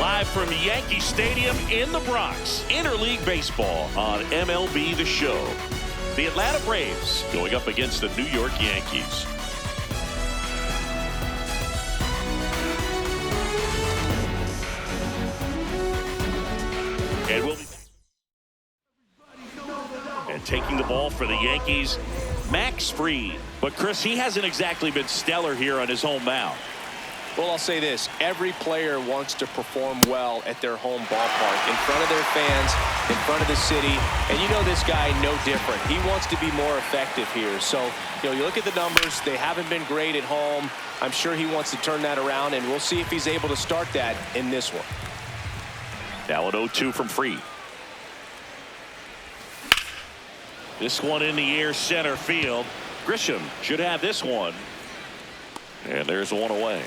Live from Yankee Stadium in the Bronx, interleague baseball on MLB The Show. The Atlanta Braves going up against the New York Yankees. And we'll be and taking the ball for the Yankees, Max Fried. But Chris, he hasn't exactly been stellar here on his home mound. Well, I'll say this. Every player wants to perform well at their home ballpark, in front of their fans, in front of the city. And you know this guy no different. He wants to be more effective here. So, you look at the numbers. They haven't been great at home. I'm sure he wants to turn that around, and we'll see if he's able to start that in this one. Now an 0-2 from Fried. This one in the air, center field. Grisham should have this one. And there's one away.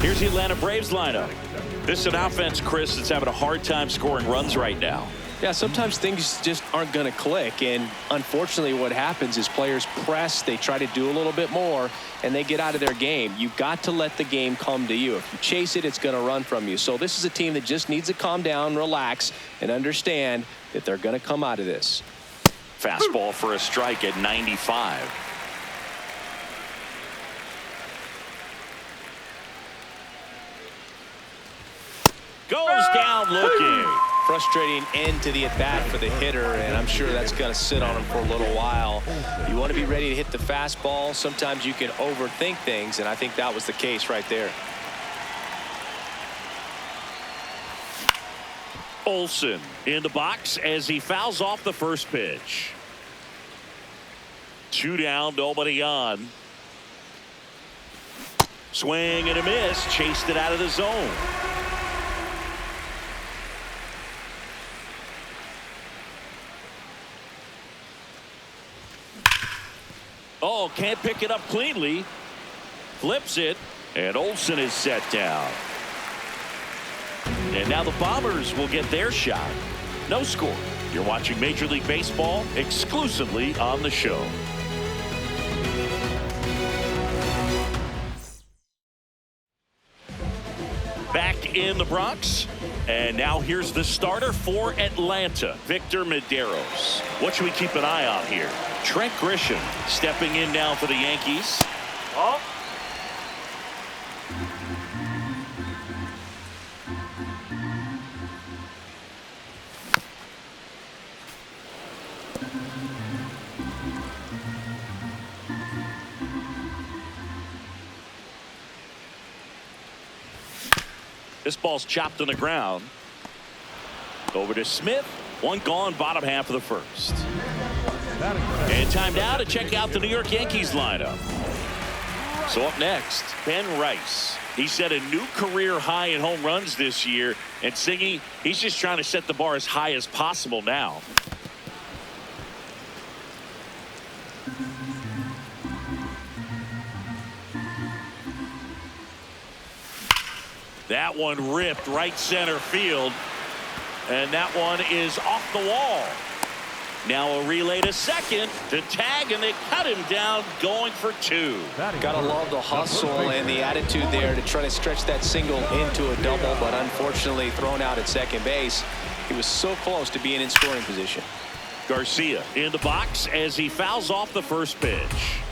Here's the Atlanta Braves lineup. This is an offense, Chris, that's having a hard time scoring runs right now. Yeah, sometimes things just aren't going to click, and unfortunately what happens is players press, they try to do a little bit more, and they get out of their game. You've got to let the game come to you. If you chase it, it's going to run from you. So this is a team that just needs to calm down, relax, and understand that they're going to come out of this. Fastball for a strike at 95. Goes down looking. Frustrating end to the at-bat for the hitter, and I'm sure that's going to sit on him for a little while. You want to be ready to hit the fastball. Sometimes you can overthink things, and I think that was the case right there. Olsen in the box as he fouls off the first pitch. 2 down, nobody on. Swing and a miss, chased it out of the zone. Oh, can't pick it up cleanly. Flips it, and Olsen is set down. And now the Bombers will get their shot. No score. You're watching Major League Baseball exclusively on the show. Back in the Bronx. And now here's the starter for Atlanta, Victor Medeiros. What should we keep an eye on here? Trent Grisham stepping in now for the Yankees. Oh. This ball's chopped on the ground. Over to Smith. One gone, bottom half of the first. And time now to check out the New York Yankees lineup. So up next, Ben Rice. He set a new career high in home runs this year. And Singy, he's just trying to set the bar as high as possible now. That one ripped right center field. And that one is off the wall. Now a relay to second to tag, and they cut him down going for 2. Gotta love the hustle and the attitude there to try to stretch that single into a double, but unfortunately thrown out at second base. He was so close to being in scoring position. Garcia in the box as he fouls off the first pitch.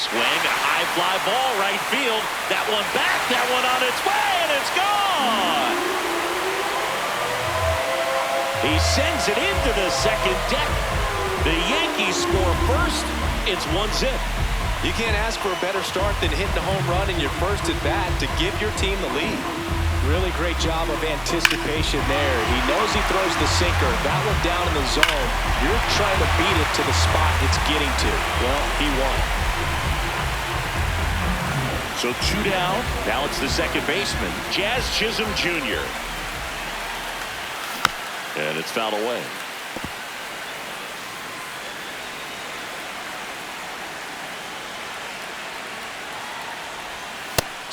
Swing, a high fly ball, right field. That one back, that one on its way, and it's gone. He sends it into the second deck. The Yankees score first. It's 1-0. You can't ask for a better start than hitting a home run in your first at bat to give your team the lead. Really great job of anticipation there. He knows he throws the sinker. That one down in the zone. You're trying to beat it to the spot it's getting to. Well, he won. So 2 down. Now it's the second baseman, Jazz Chisholm Jr. And it's fouled away.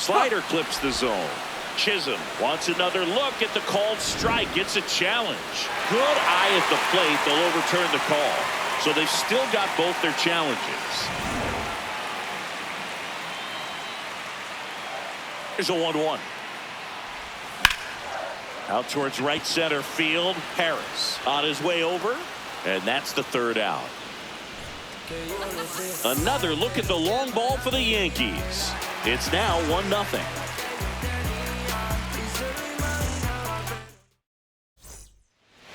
Slider clips the zone. Chisholm wants another look at the called strike. Gets a challenge. Good eye at the plate. They'll overturn the call. So they've still got both their challenges. Here's a 1-1. Out towards right center field. Harris on his way over. And that's the third out. Another look at the long ball for the Yankees. It's now 1-0.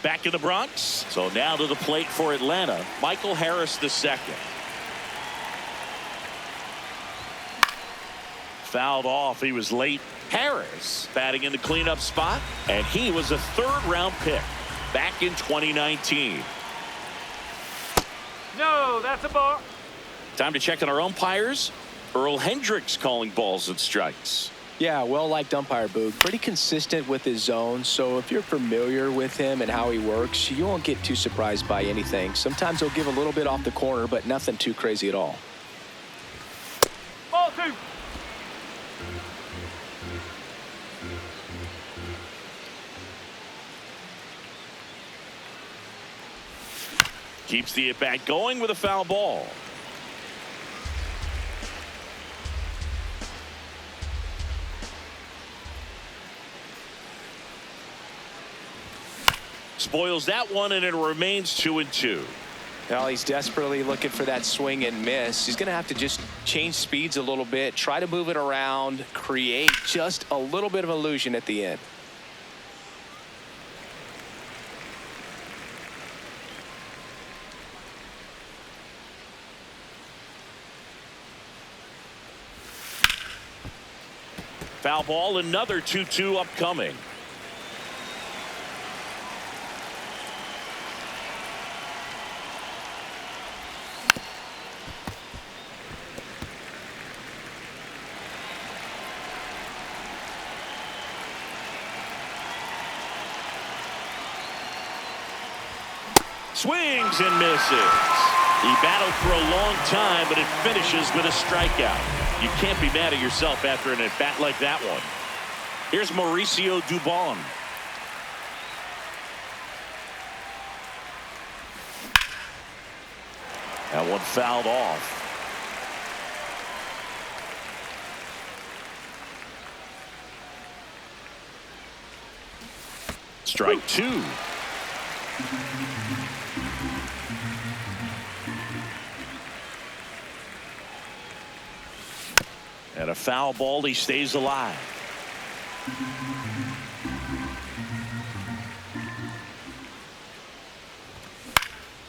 Back in the Bronx. So now to the plate for Atlanta. Michael Harris II. Fouled off. He was late. Harris batting in the cleanup spot. And he was a third-round pick back in 2019. No, that's a ball. Time to check on our umpires. Earl Hendricks calling balls and strikes. Yeah, well-liked umpire, Boog. Pretty consistent with his zone, so if you're familiar with him and how he works, you won't get too surprised by anything. Sometimes he'll give a little bit off the corner, but nothing too crazy at all. Ball 2. Keeps the at-bat going with a foul ball. Spoils that one, and it remains 2-2. Well, he's desperately looking for that swing and miss. He's going to have to just change speeds a little bit, try to move it around, create just a little bit of illusion at the end. Foul ball, another 2-2 upcoming. Swings and misses. He battled for a long time, but it finishes with a strikeout. You can't be mad at yourself after an at-bat like that one. Here's Mauricio Dubon. That one fouled off. Strike 2. And a foul ball. He stays alive.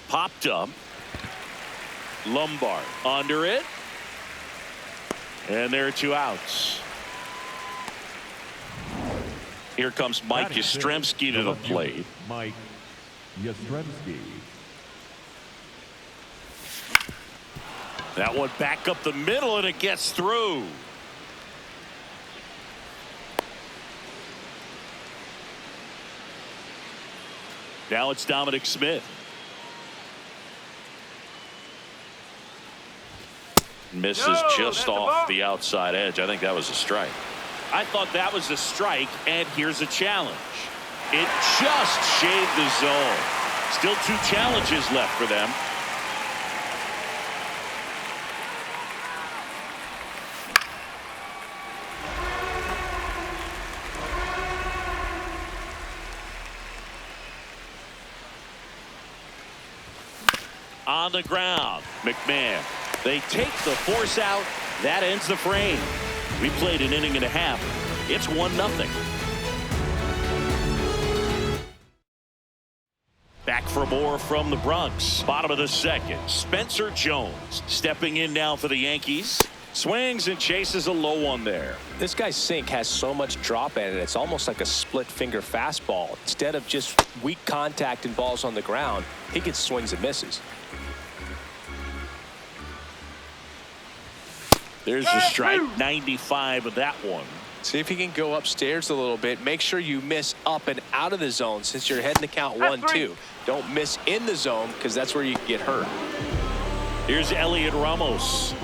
Popped up. Lombard under it. And there are 2 outs. Here comes Mike Yastrzemski to the plate. Mike Yastrzemski. That one back up the middle, and it gets through. Now it's Dominic Smith. Misses just off the outside edge. I think that was a strike. I thought that was a strike, and here's a challenge. It just shaved the zone. Still 2 challenges left for them. On the ground, McMahon. They take the force out. That ends the frame. We played an inning and a half. It's 1-0. Back for more from the Bronx. Bottom of the second. Spencer Jones stepping in now for the Yankees. Swings and chases a low one there. This guy's sink has so much drop in it. It's almost like a split finger fastball. Instead of just weak contact and balls on the ground, he gets swings and misses. There's the strike. 95 of that one. See if he can go upstairs a little bit. Make sure you miss up and out of the zone since you're heading to count 1-2. Don't miss in the zone because that's where you can get hurt. Here's Elliot Ramos.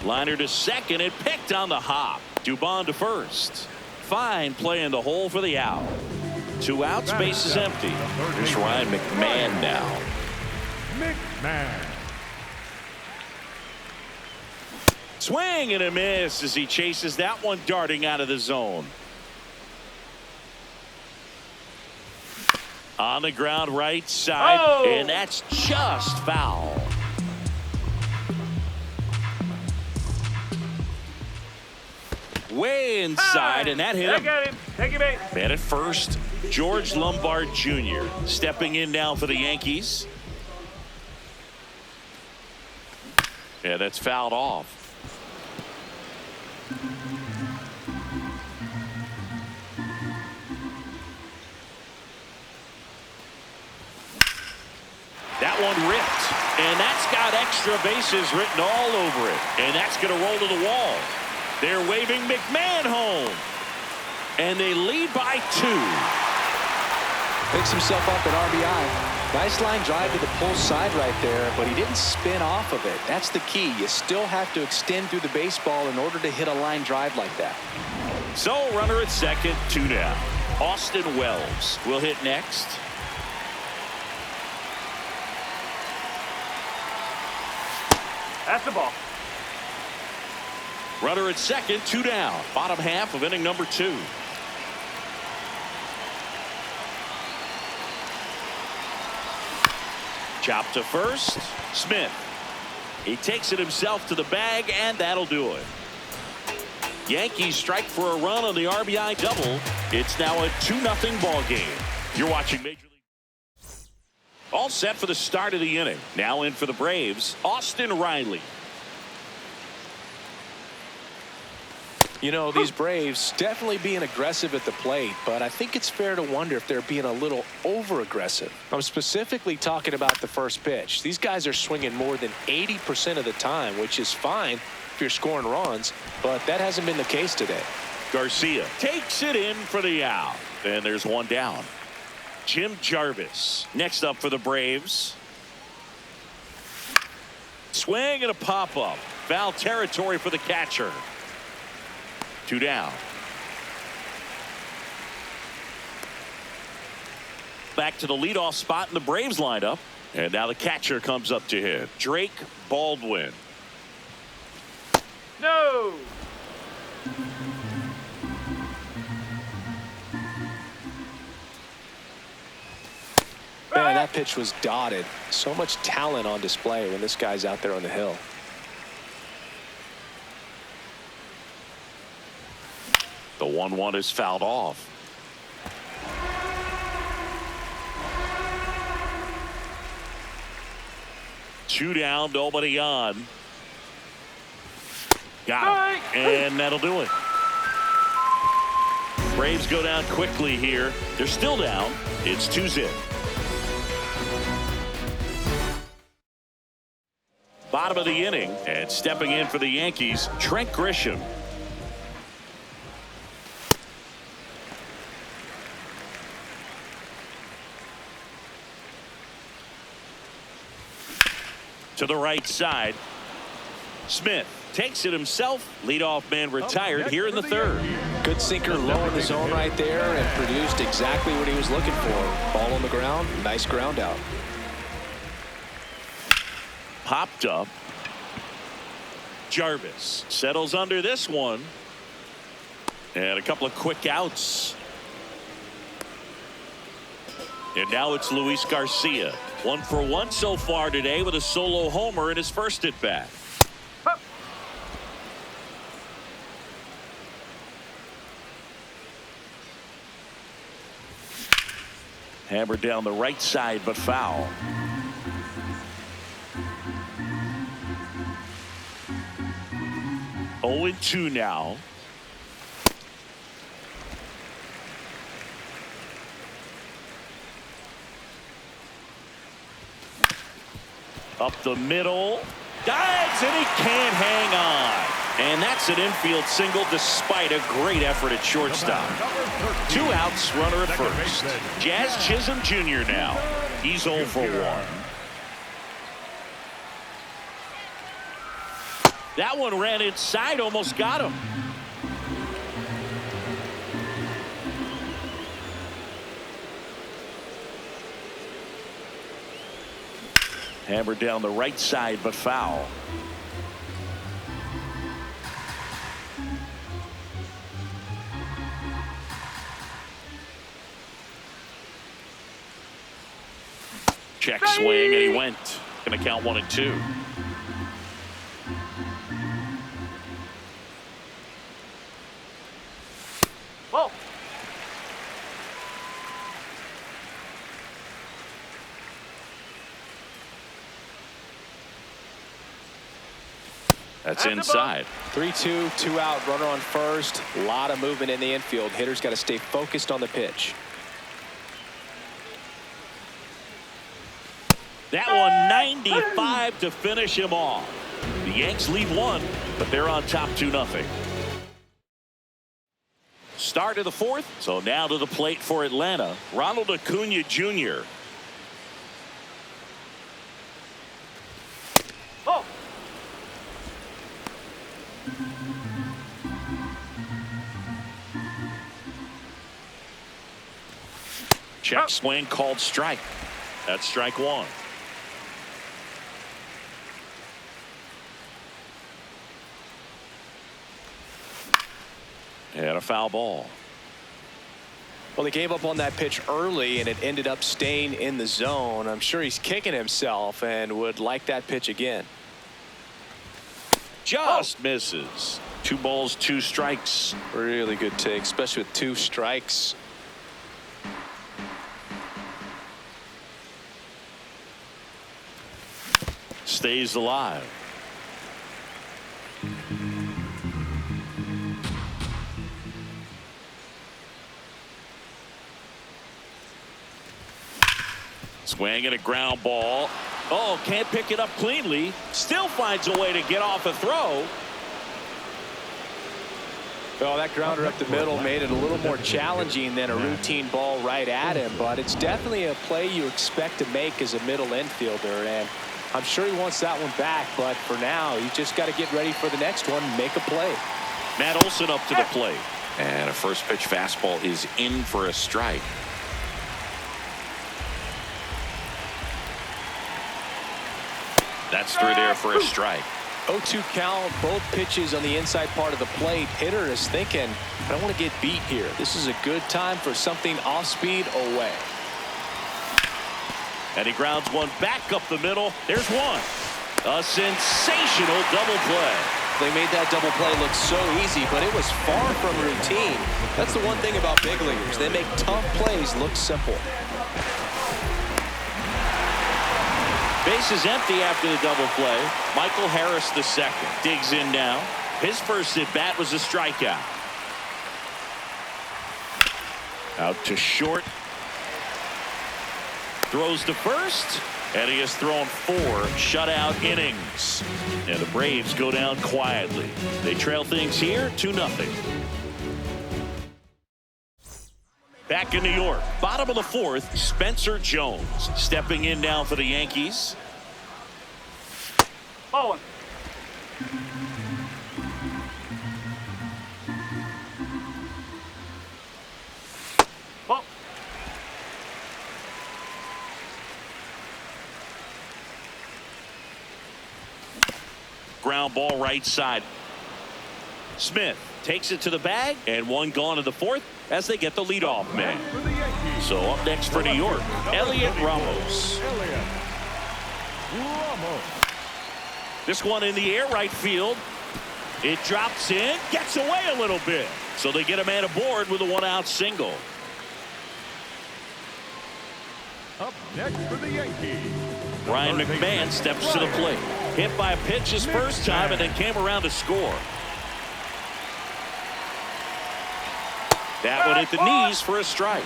Liner to second and picked on the hop. Dubon to first. Fine play in the hole for the out. 2 outs, base is empty. Here's Ryan McMahon now. McMahon. Swing and a miss as he chases that one darting out of the zone. On the ground right side, and that's just foul. Way inside, and that hit him. Take him, mate. And at first, George Lombard Jr. stepping in now for the Yankees. Yeah, that's fouled off. That one ripped, and that's got extra bases written all over it, and that's going to roll to the wall. They're waving McMahon home, and they lead by 2. Picks himself up at RBI. Nice line drive to the pull side right there, but he didn't spin off of it. That's the key. You still have to extend through the baseball in order to hit a line drive like that. So runner at second, 2 down. Austin Wells will hit next. That's the ball. Runner at second, 2 down. Bottom half of inning number 2. Chop to first. Smith. He takes it himself to the bag, and that'll do it. Yankees strike for a run on the RBI double. It's now a 2-0 ball game. You're watching Major League. All set for the start of the inning. Now in for the Braves, Austin Riley. You know, these Braves definitely being aggressive at the plate, but I think it's fair to wonder if they're being a little over-aggressive. I'm specifically talking about the first pitch. These guys are swinging more than 80% of the time, which is fine if you're scoring runs, but that hasn't been the case today. Garcia takes it in for the out, and there's 1 down. Jim Jarvis next up for the Braves. Swing and a pop-up. Foul territory for the catcher. 2 down. Back to the leadoff spot in the Braves lineup. And now the catcher comes up to hit. Drake Baldwin. No. Man, that pitch was dotted. So much talent on display when this guy's out there on the hill. The 1-1 is fouled off. Two down, nobody on. Got it. And that'll do it. Braves go down quickly here. They're still down. It's 2-0. Bottom of the inning, and stepping in for the Yankees, Trent Grisham. To the right side. Smith takes it himself. Leadoff man retired here in the 3rd. Good sinker low in the zone right there and produced exactly what he was looking for. Ball on the ground. Nice ground out. Popped up. Jarvis settles under this one. And a couple of quick outs. And now it's Luis Garcia. 1 for 1 so far today with a solo homer in his first at bat. Hammered down the right side, but foul. Oh, 0-2 now. Up the middle. Dives, and he can't hang on. And that's an infield single despite a great effort at shortstop. 2 outs, runner at first. Jazz Chisholm Jr. now. He's 0 for 1. That one ran inside, almost got him. Hammered down the right side, but foul. Check swing, and he went. Going to count 1-2. Whoa. That's inside. 3-2, 2 out, runner on first. A lot of movement in the infield. Hitter's got to stay focused on the pitch. That one 95 to finish him off. The Yanks lead 1, but they're on top 2-0. Start of the 4th. So now to the plate for Atlanta, Ronald Acuna Jr. Oh. Check swing called strike. That's strike 1. And a foul ball. Well, they gave up on that pitch early, and it ended up staying in the zone. I'm sure he's kicking himself and would like that pitch again. Just misses. 2 balls, 2 strikes. Really good take, especially with 2 strikes. Stays alive. Swing and a ground ball. Oh, can't pick it up cleanly. Still finds a way to get off a throw. Well, that grounder up the middle made it a little more challenging than a routine ball right at him, but it's definitely a play you expect to make as a middle infielder, and I'm sure he wants that one back, but for now, you just got to get ready for the next one and make a play. Matt Olson up to the plate. And a first pitch fastball is in for a strike. That's through there for a strike. 0-2 count, both pitches on the inside part of the plate. Hitter is thinking, I don't want to get beat here. This is a good time for something off speed away. And he grounds one back up the middle. There's one. A sensational double play. They made that double play look so easy, but it was far from routine. That's the one thing about big leaguers. They make tough plays look simple. Base is empty after the double play. Michael Harris the second. Digs in now. His first at bat was a strikeout. Out to short. Throws to first. And he has thrown 4 shutout innings. And the Braves go down quietly. They trail things here 2-0. Back in New York, bottom of the 4th, Spencer Jones stepping in now for the Yankees. Oh. Oh. Ground ball right side. Smith takes it to the bag, and one gone in the 4th as they get the leadoff man. So up next for New York, Elliot Ramos. This one in the air right field. It drops in, gets away a little bit. So they get a man aboard with a 1-out single. Up next for the Yankees, Ryan McMahon steps to the plate. Hit by a pitch his first time and then came around to score. That one at the knees for a strike.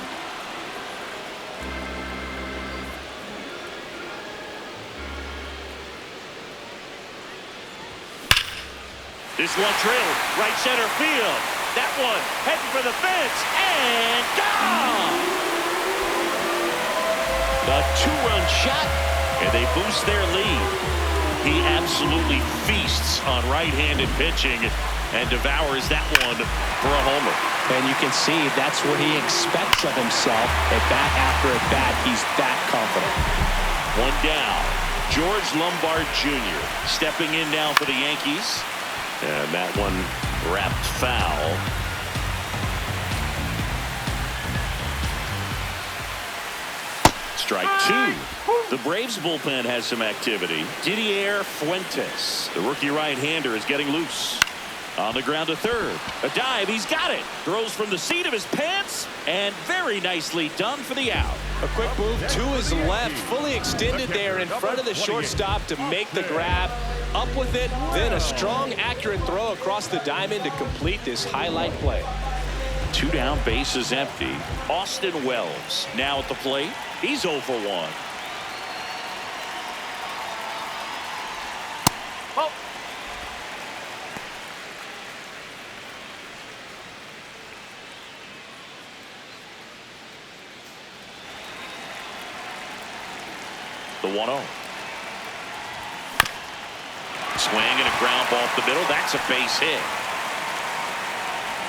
This one drilled right center field. That one heading for the fence and gone. The 2-run shot, and they boost their lead. He absolutely feasts on right-handed pitching and devours that one for a homer. And you can see that's what he expects of himself at bat after at bat. He's that confident. One down. George Lombard Jr. stepping in now for the Yankees. And that one wrapped foul. Strike two. The Braves bullpen has some activity. Didier Fuentes, the rookie right-hander, is getting loose. On the ground to third. A dive. He's got it. Throws from the seat of his pants. And very nicely done for the out. A quick move to his left. Fully extended there in front of the shortstop to make the grab. Up with it. Then a strong, accurate throw across the diamond to complete this highlight play. Two down, bases empty. Austin Wells now at the plate. He's 0 for 1. Oh. The 1-0. Swing and a ground ball up the middle. That's a base hit.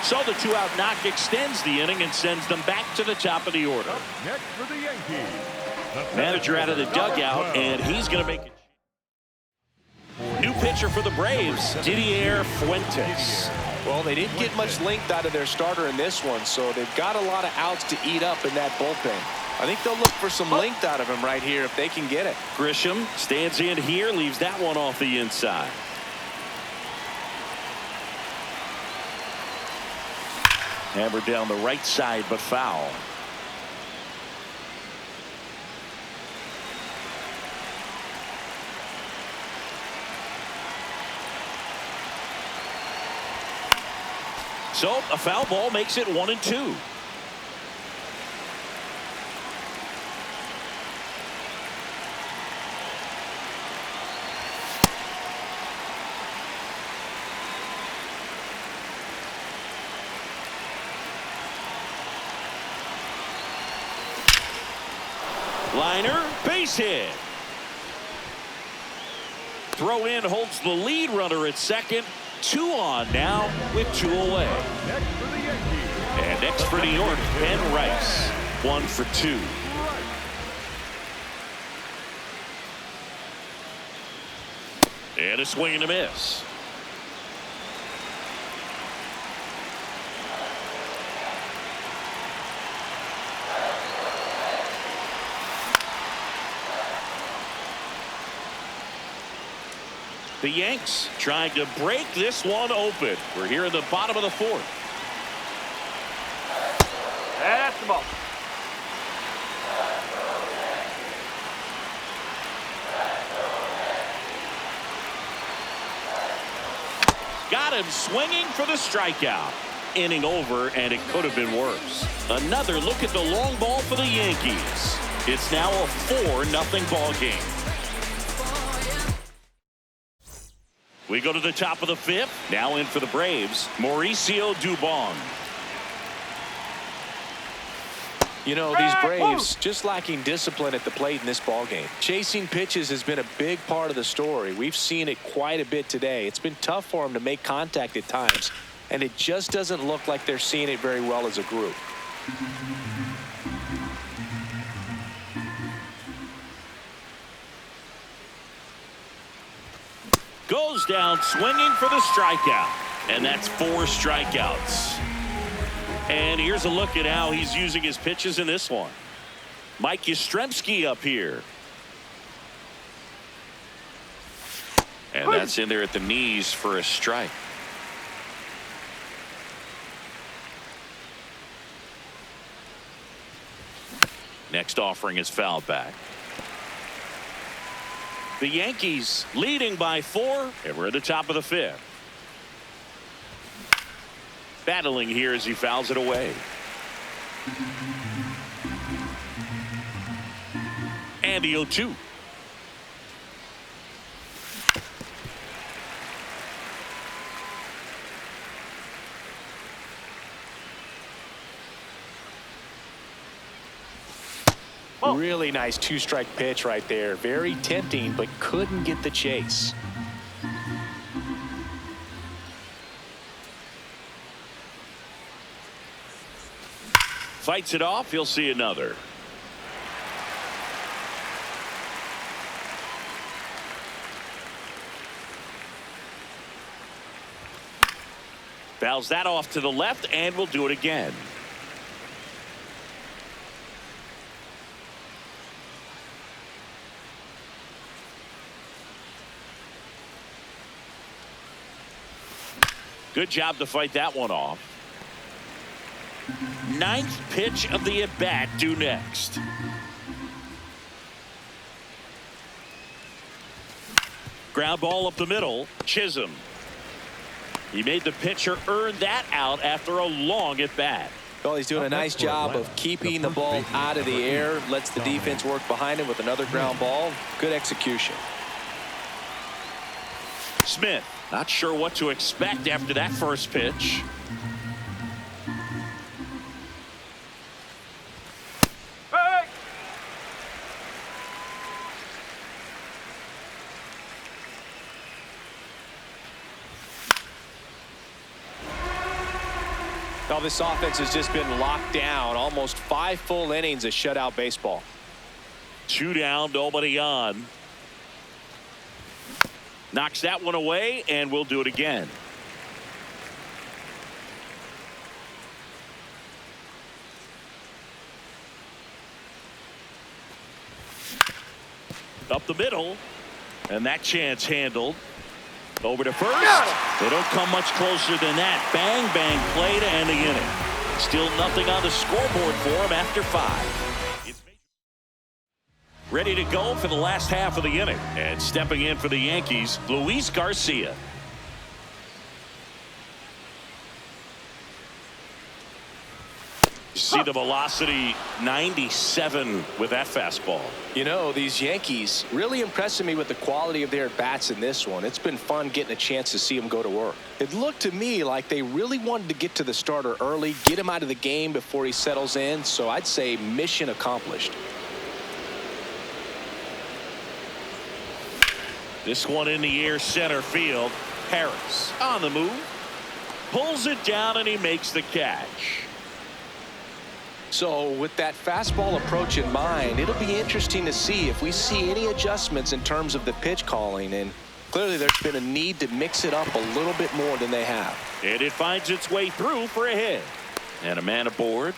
So the 2-out knock extends the inning and sends them back to the top of the order. Next for the Yankees. Manager out of the dugout, and he's going to make it. New pitcher for the Braves, Didier Fuentes. Well, they didn't get much length out of their starter in this one, so they've got a lot of outs to eat up in that bullpen. I think they'll look for some length out of him right here if they can get it. Grisham stands in here, leaves that one off the inside. Hammered down the right side, but foul. So a foul ball makes it 1-2. Liner, base hit. Throw in holds the lead runner at second. 2 on now with 2 away. Next for the Yankees. And next for New York, Ben Rice. 1 for 2. And a swing and a miss. The Yanks trying to break this one open. We're here in the bottom of the 4th. That's the ball. Got him swinging for the strikeout. Inning over, and it could have been worse. Another look at the long ball for the Yankees. It's now a 4-0 ball game. We go to the top of the 5th. Now in for the Braves, Mauricio Dubon. You know, these Braves just lacking discipline at the plate in this ballgame. Chasing pitches has been a big part of the story. We've seen it quite a bit today. It's been tough for them to make contact at times, and it just doesn't look like they're seeing it very well as a group. Goes down swinging for the strikeout. And that's 4 strikeouts. And here's a look at how he's using his pitches in this one. Mike Yastrzemski up here. And that's in there at the knees for a strike. Next offering is fouled back. The Yankees leading by 4, and we're at the top of the 5th. Battling here as he fouls it away. And the 0-2. Really nice two-strike pitch right there. Very tempting, but couldn't get the chase. Fights it off. He'll see another. Fouls that off to the left, and we'll do it again. Good job to fight that one off. Ninth pitch of the at-bat due next. Ground ball up the middle. Chisholm. He made the pitcher earn that out after a long at-bat. Well, he's doing a nice job of keeping the ball out of the air. Lets the defense work behind him with another ground ball. Good execution. Smith, not sure what to expect after that first pitch. Hey! Well, this offense has just been locked down. Almost 5 full innings of shutout baseball. 2 down, nobody on. Knocks that one away, and we'll do it again. Up the middle, and that chance handled. Over to first. They don't come much closer than that. Bang, bang play to end the inning. Still nothing on the scoreboard for him after 5. Ready to go for the last half of the inning. And stepping in for the Yankees, Luis Garcia. See the velocity, 97 with that fastball. You know, these Yankees really impressing me with the quality of their bats in this one. It's been fun getting a chance to see them go to work. It looked to me like they really wanted to get to the starter early, get him out of the game before he settles in. So I'd say mission accomplished. This one in the air, center field. Harris on the move. Pulls it down, and he makes the catch. So with that fastball approach in mind, it'll be interesting to see if we see any adjustments in terms of the pitch calling. And clearly there's been a need to mix it up a little bit more than they have. And it finds its way through for a hit. And a man aboard.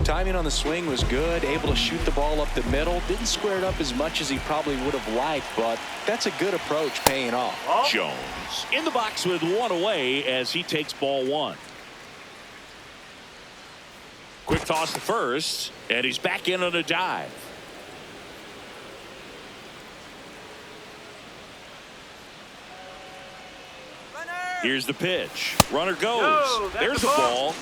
Timing on the swing was good, able to shoot the ball up the middle. Didn't square it up as much as he probably would have liked, but that's a good approach paying off. Jones in the box with one away as he takes ball 1. Quick toss to first, and he's back in on a dive. Here's the pitch. Runner goes. There's a ball.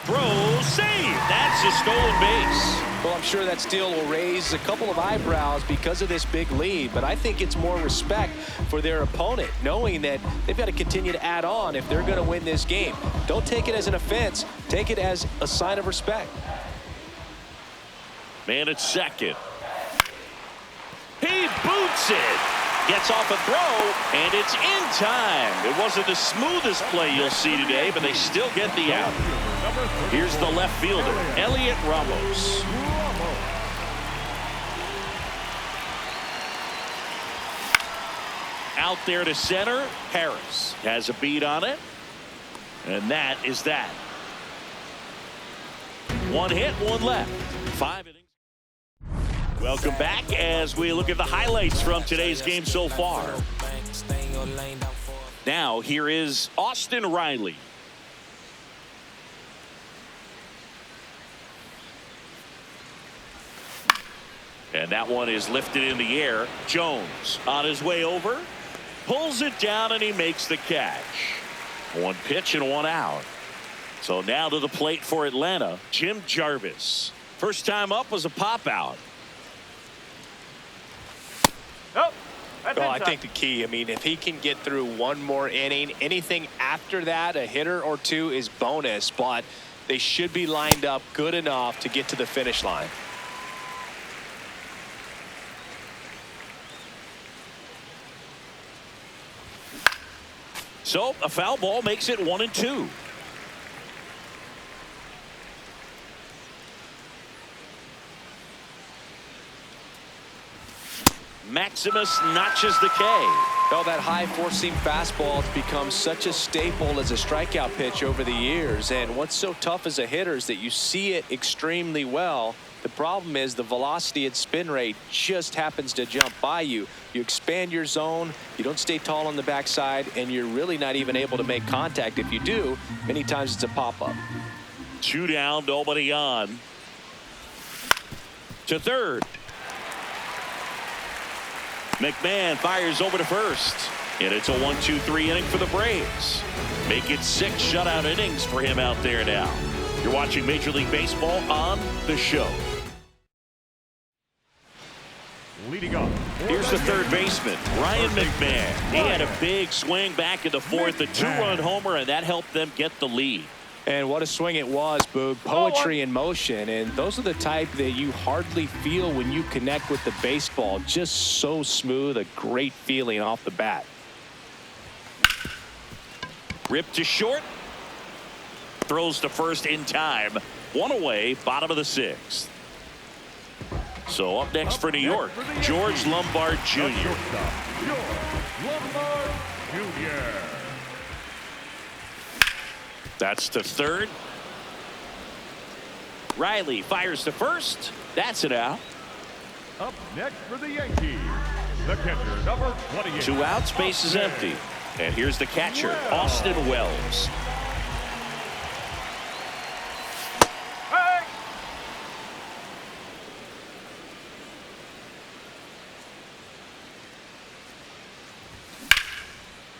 Throw, save. That's a stolen base. Well, I'm sure that steal will raise a couple of eyebrows because of this big lead, but I think it's more respect for their opponent, knowing that they've got to continue to add on if they're going to win this game. Don't take it as an offense. Take it as a sign of respect. Man at second. He boots it. Gets off a throw, and it's in time. It wasn't the smoothest play you'll see today, but they still get the out. Here's the left fielder, Elliot Ramos. Out there to center, Harris has a beat on it, and that is that. 1 hit, 1 left. 5 innings. Welcome back as we look at the highlights from today's game so far. Now here is Austin Riley. And that one is lifted in the air. Jones on his way over. Pulls it down, and he makes the catch. 1 pitch and 1 out. So now to the plate for Atlanta, Jim Jarvis. First time up was a pop out. Nope. That's Well, I inside. think the key, if he can get through 1 more inning, anything after that, a hitter or 2 is bonus. But They should be lined up good enough to get to the finish line. So a foul ball makes it 1-2. Maximus notches the K. Well, that high four-seam fastball has become such a staple as a strikeout pitch over the years. And what's so tough as a hitter is that you see it extremely well. The problem is the velocity and spin rate just happens to jump by you. You expand your zone, you don't stay tall on the backside, and you're really not even able to make contact. If you do, many times it's a pop-up. 2 down, nobody on. To third. McMahon fires over to first. And it's a 1-2-3 inning for the Braves. Make it 6 shutout innings for him out there now. You're watching Major League Baseball on The Show. Leading up. Here's the third baseman, Ryan McMahon. He had a big swing back in the fourth, a 2-run homer, and that helped them get the lead. And what a swing it was, Boog. Poetry in motion. And those are the type that you hardly feel when you connect with the baseball. Just so smooth, a great feeling off the bat. Ripped to short. Throws to first in time. 1 away, bottom of the 6th. So up next for New York, George Lombard Jr. George Lombard Jr. That's to third. Riley fires to first. That's it out. Up next for the Yankees, the catcher, number 28. 2 outs, base is empty. And here's the catcher, Austin Wells. Hey!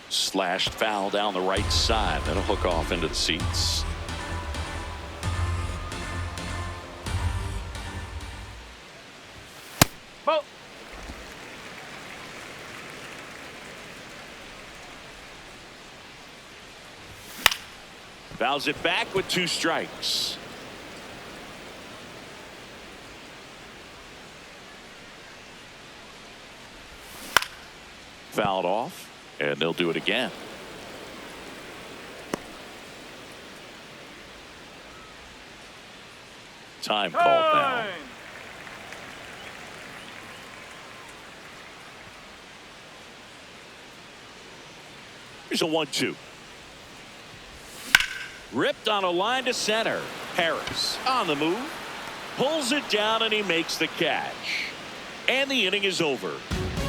Slashed foul down the right side. That'll hook off into the seats. Ball. Fouls it back with 2 strikes. Fouled off. And they'll do it again. Time called now. Here's a 1-2. Ripped on a line to center. Harris on the move. Pulls it down and he makes the catch. And the inning is over.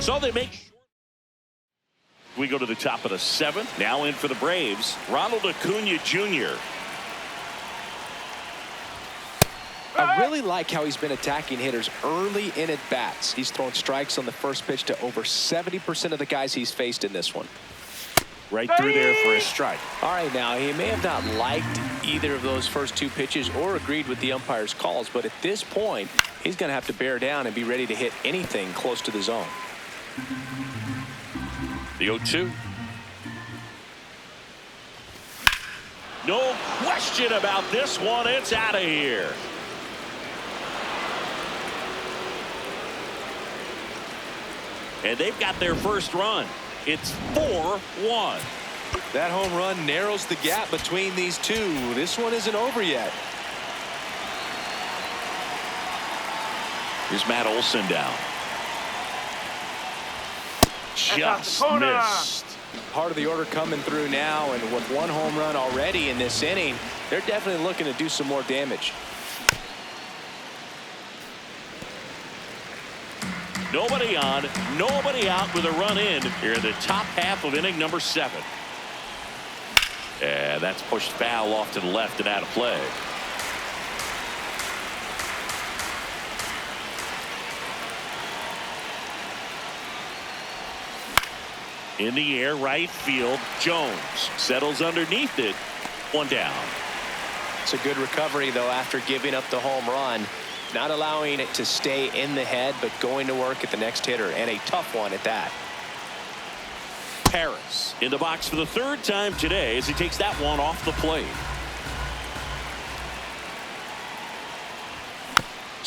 So they make. We go to the top of the 7th. Now in for the Braves, Ronald Acuna Jr. I really like how he's been attacking hitters early in at bats. He's thrown strikes on the first pitch to over 70% of the guys he's faced in this one. Right through there for a strike. All right, now he may have not liked either of those first 2 pitches or agreed with the umpire's calls, but at this point, he's going to have to bear down and be ready to hit anything close to the zone. The 0-2. No question about this one. It's out of here. And they've got their first run. It's 4-1. That home run narrows the gap between these two. This one isn't over yet. Here's Matt Olson down. Just missed. Part of the order coming through now, and with 1 home run already in this inning, they're definitely looking to do some more damage. Nobody on, nobody out with a run in here in the top half of inning number 7. And that's pushed foul off to the left and out of play. In the air, right field. Jones settles underneath it. 1 down. It's a good recovery, though, after giving up the home run. Not allowing it to stay in the head, but going to work at the next hitter, and a tough one at that. Harris in the box for the 3rd time today as he takes that one off the plate.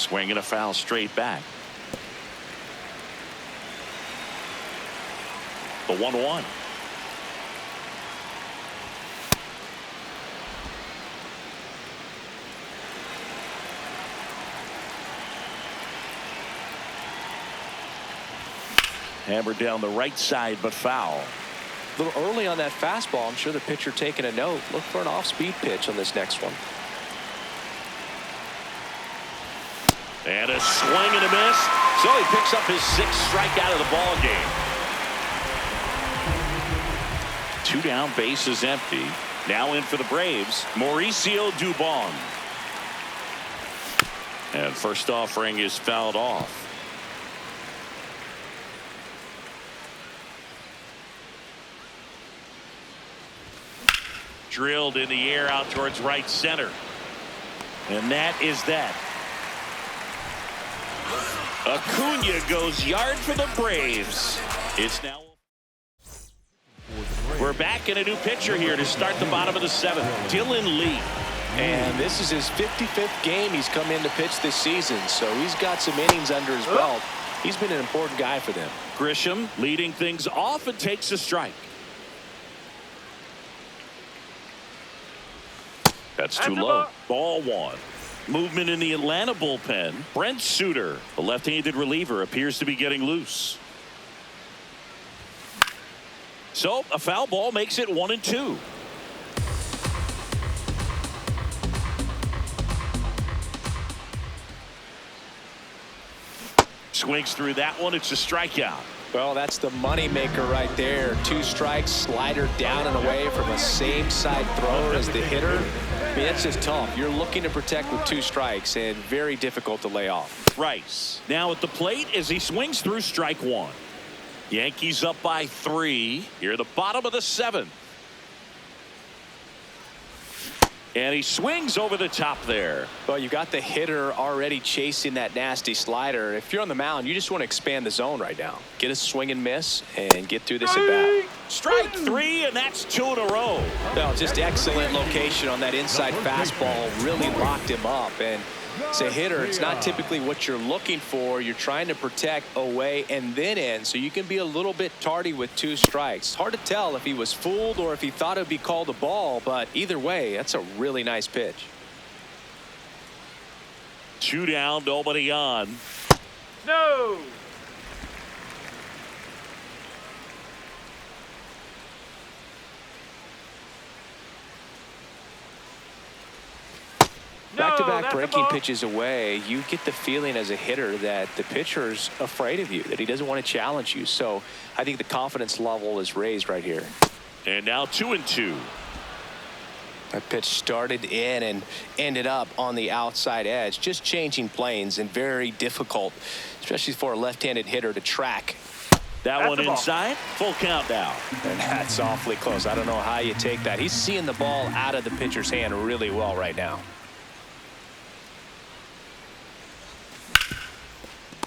Swing and a foul straight back. The 1-1. Hammered down the right side, but foul. A little early on that fastball. I'm sure the pitcher taking a note. Look for an off-speed pitch on this next one. And a swing and a miss. So he picks up his 6th strikeout of the ball game. 2 down, base is empty. Now in for the Braves, Mauricio Dubon. And first offering is fouled off. Drilled in the air out towards right center. And that is that. Acuna goes yard for the Braves. It's now. We're back in a new pitcher here to start the bottom of the 7th. Dylan Lee. And this is his 55th game he's come in to pitch this season. So he's got some innings under his belt. He's been an important guy for them. Grisham leading things off and takes a strike. That's too low. Ball 1. Movement in the Atlanta bullpen. Brent Suter, the left-handed reliever, appears to be getting loose. So a foul ball makes it 1-2. Swings through that one. It's a strikeout. Well, that's the money maker right there. 2 strikes, slider down and away from a same side thrower as the hitter. I mean, it's just tough. You're looking to protect with 2 strikes and very difficult to lay off. Rice now at the plate as he swings through strike 1. Yankees up by 3 here at the bottom of the 7th. And he swings over the top there. Well, you got the hitter already chasing that nasty slider. If you're on the mound, you just want to expand the zone right now. Get a swing and miss and get through this at bat. Strike 3, and that's 2 in a row. Well, just excellent location on that inside fastball. Really locked him up. And as a hitter, it's not typically what you're looking for. You're trying to protect away and then in, so you can be a little bit tardy with 2 strikes. It's hard to tell if he was fooled or if he thought it would be called a ball, but either way, that's a really nice pitch. 2 down, nobody on. No. Back-to-back breaking pitches away, you get the feeling as a hitter that the pitcher's afraid of you, that he doesn't want to challenge you. So I think the confidence level is raised right here. And now 2-2. That pitch started in and ended up on the outside edge, just changing planes and very difficult, especially for a left-handed hitter to track. That one inside. Full count now. And that's awfully close. I don't know how you take that. He's seeing the ball out of the pitcher's hand really well right now.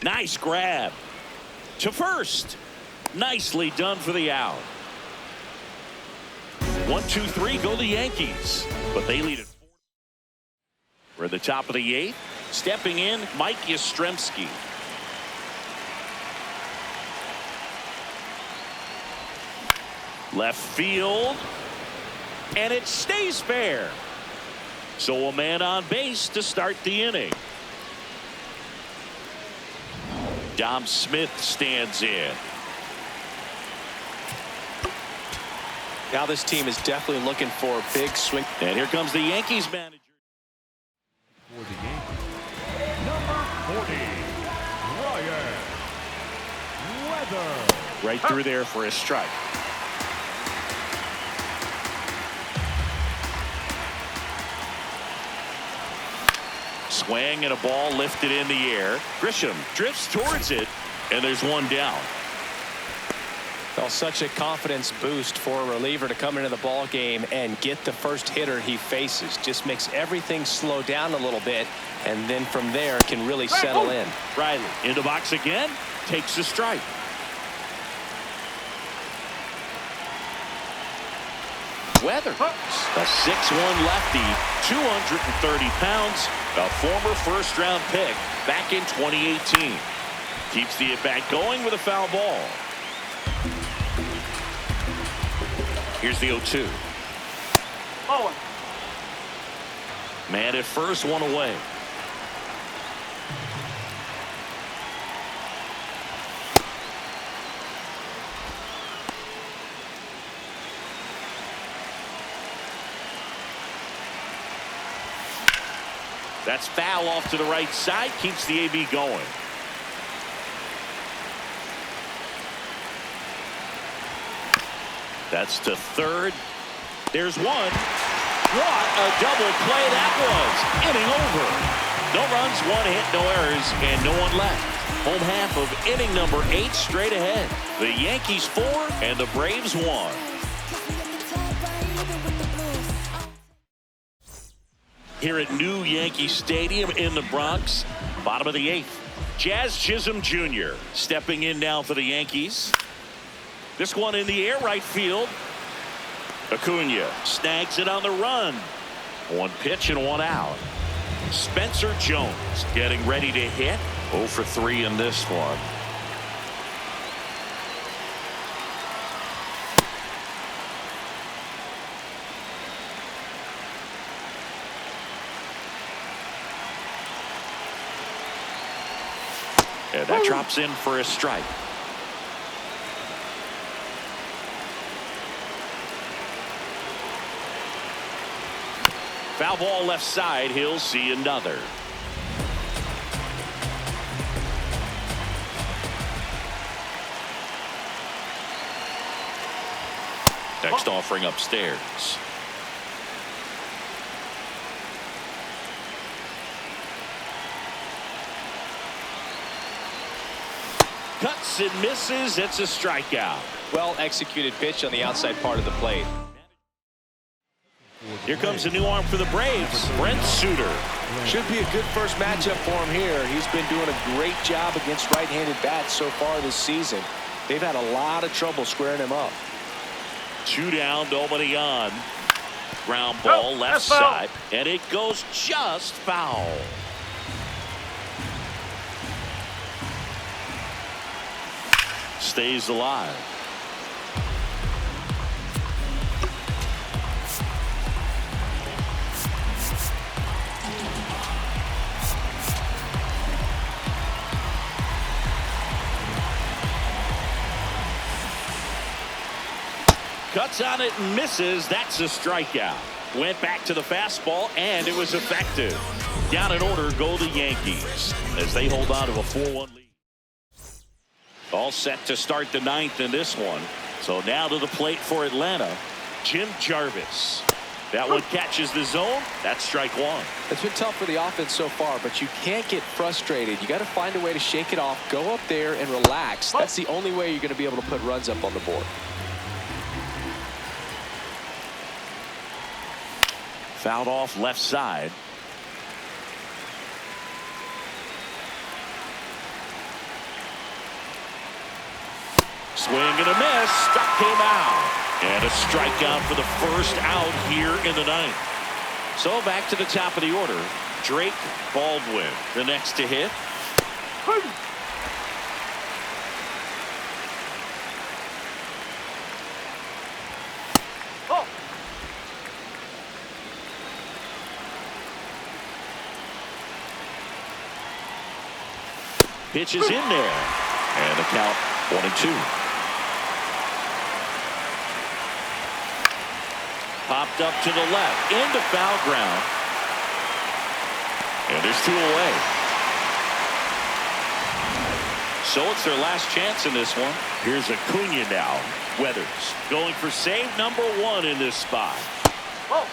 Nice grab to first. Nicely done for the out. 1-2-3 go the Yankees, but they lead it 4. We're at the top of the 8th. Stepping in, Mike Yastrzemski. Left field, and it stays fair. So a man on base to start the inning. Dom Smith stands in. Now this team is definitely looking for a big swing. And here comes the Yankees manager. For the Yankees, number 40, Ryan Weather. Right through there for a strike. Swing and a ball lifted in the air. Grisham drifts towards it, and there's 1 down. Well, such a confidence boost for a reliever to come into the ball game and get the first hitter he faces. Just makes everything slow down a little bit, and then from there can really settle in. Riley in the box again, takes a strike. Weathers, a 6'1 lefty, 230 pounds, a former first-round pick back in 2018. Keeps the at-bat going with a foul ball. Here's the 0-2. Oh. Man at first, one away. That's foul off to the right side. Keeps the AB going. That's to third. There's one. What a double play that was. Inning over. No runs, one hit, no errors, and no one left. Home half of inning number 8 straight ahead. The Yankees 4 and the Braves 1. Here at New Yankee Stadium in the Bronx, bottom of the 8th. Jazz Chisholm Jr. stepping in now for the Yankees. This one in the air right field. Acuna snags it on the run. One pitch and one out. Spencer Jones getting ready to hit. 0 for 3 in this one. And that drops in for a strike. Foul ball left side. He'll see another. Next offering upstairs. Cuts and misses. It's a strikeout. Well executed pitch on the outside part of the plate. Here comes a new arm for the Braves, Brent Suter. Should be a good first matchup for him here. He's been doing a great job against right-handed bats so far this season. They've had a lot of trouble squaring him up. 2 down, nobody on. Ground ball left side, and it goes just foul. Stays alive. Cuts on it and misses. That's a strikeout. Went back to the fastball, and it was effective. Down in order go the Yankees as they hold on to a 4-1 lead. All set to start the 9th in this one. So now to the plate for Atlanta, Jim Jarvis. That one catches the zone. That's strike 1. It's been tough for the offense so far, but you can't get frustrated. You got to find a way to shake it off, go up there and relax. That's the only way you're going to be able to put runs up on the board. Fouled off left side. Swing and a miss. Struck him out. And a strikeout for the first out here in the 9th. So back to the top of the order. Drake Baldwin, the next to hit. Pitch is in there. And the count 1-2. Popped up to the left. Into foul ground. And there's 2 away. So it's their last chance in this one. Here's Acuna now. Weathers going for save number 1 in this spot. Oh.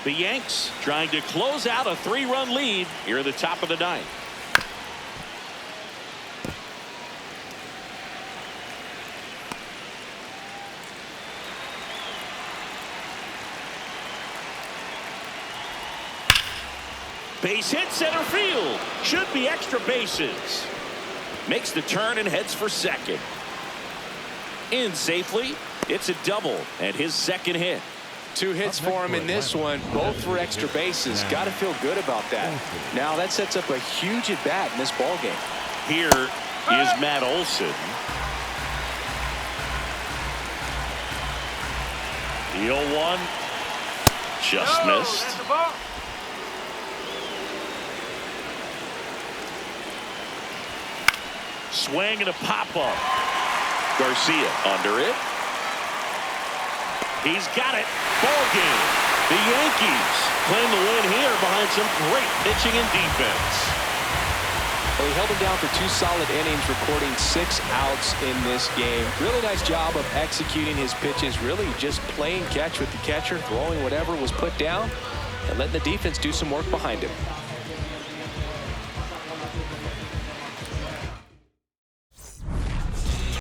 The Yanks trying to close out a 3-run lead here at the top of the 9th. Base hit center field. Should be extra bases. Makes the turn and heads for second. In safely. It's a double and his second hit. 2 hits for him in this one, both for extra bases. Got to feel good about that. Now that sets up a huge at bat in this ball game. Here is Matt Olson. The 0-1 just missed. Swing and a pop-up. Garcia under it. He's got it. Ball game. The Yankees claim the win here behind some great pitching and defense. Well, he held him down for 2 solid innings, recording 6 outs in this game. Really nice job of executing his pitches, really just playing catch with the catcher, throwing whatever was put down, and letting the defense do some work behind him.